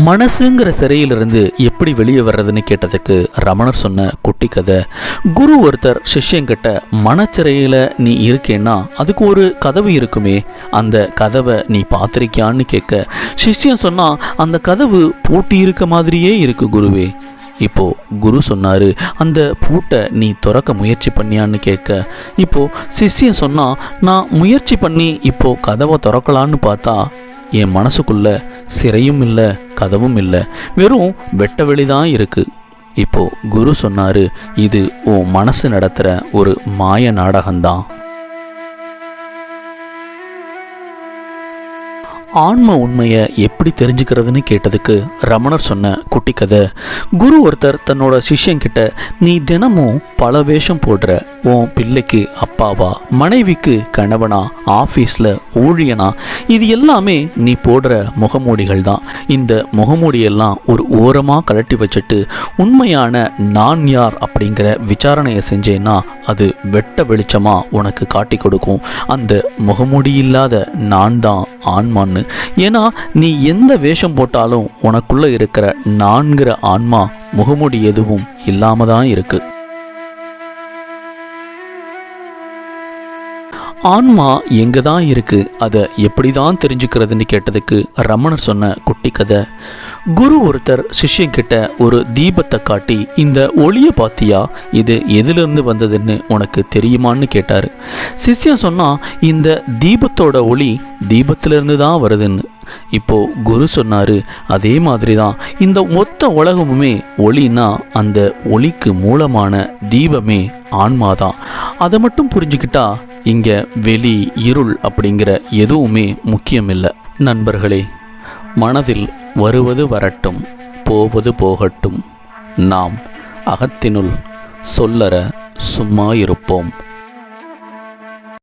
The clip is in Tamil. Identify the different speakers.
Speaker 1: மனசுங்கிற சிறையிலிருந்து எப்படி வெளியே வர்றதுன்னு கேட்டதுக்கு ரமணர் சொன்ன குட்டி கதை. குரு ஒருத்தர் சிஷ்யங்கிட்ட மனச்சிறையில் நீ இருக்கேன்னா அதுக்கு ஒரு கதவு இருக்குமே, அந்த கதவை நீ பார்த்துருக்கியான்னு கேட்க சிஷ்யன் சொன்னா அந்த கதவு பூட்டி இருக்க மாதிரியே இருக்கு குருவே. இப்போ குரு சொன்னாரு, அந்த பூட்டை நீ திறக்க முயற்சி பண்ணியான்னு கேட்க இப்போ சிஷ்யன் சொன்னா, நான் முயற்சி பண்ணி இப்போ கதவை திறக்கலான்னு பார்த்தா என் மனசுக்குள்ள சிறையும் இல்லை கதவும் இல்லை, வெறும் வெட்ட வெளிதான் இருக்கு. இப்போ குரு சொன்னாரு, இது உன் மனசு நடத்துகிற ஒரு மாய நாடகம்தான். ஆன்ம உண்மையை எப்படி தெரிஞ்சுக்கிறதுன்னு கேட்டதுக்கு ரமணர் சொன்ன குட்டி கதை. குரு ஒருத்தர் தன்னோட சிஷ்யங்கிட்ட, நீ தினமும் பல வேஷம் போடுற, உன் பிள்ளைக்கு அப்பாவா, மனைவிக்கு கணவனா, ஆஃபீஸில் ஊழியனா, இது எல்லாமே நீ போடுற முகமூடிகள் தான். இந்த முகமூடியெல்லாம் ஒரு ஓரமாக கலட்டி வச்சுட்டு உண்மையான நான் யார் அப்படிங்கிற விசாரணையை செஞ்சேன்னா அது வெட்ட வெளிச்சமாக உனக்கு காட்டி கொடுக்கும். அந்த முகமூடி இல்லாத நான் தான் ஆன்மான்னு. ஏன்னா நீ எந்த வேஷம் போட்டாலும் உனக்குள்ள இருக்கிற நான்கிற ஆன்மா முகமூடி எதுவும் இல்லாம தான் இருக்கு. ஆன்மா எங்க தான் இருக்கு, அதை எப்படி தான் தெரிஞ்சுக்கிறதுன்னு கேட்டதுக்கு ரமணர் சொன்ன குட்டி கதை. குரு ஒருத்தர் சிஷ்யங்கிட்ட ஒரு தீபத்தை காட்டி, இந்த ஒளியை பார்த்தியா, இது எதிலிருந்து வந்ததுன்னு உனக்கு தெரியுமான்னு கேட்டார். சிஷ்யன் சொன்னா, இந்த தீபத்தோட ஒளி தீபத்திலிருந்து தான் வருதுன்னு. இப்போ குரு சொன்னாரு, அதே மாதிரி தான் இந்த மொத்த உலகமுமே ஒளினா அந்த ஒளிக்கு மூலமான தீபமே ஆன்மாதான். அதை மட்டும் புரிஞ்சுக்கிட்டா இங்க வெளி இருள் அப்படிங்கிற எதுவுமே முக்கியம் இல்லை. நண்பர்களே, மனதில் வருவது வரட்டும், போவது போகட்டும், நாம் அகத்தினுள் சொல்லற சும்மா இருப்போம்.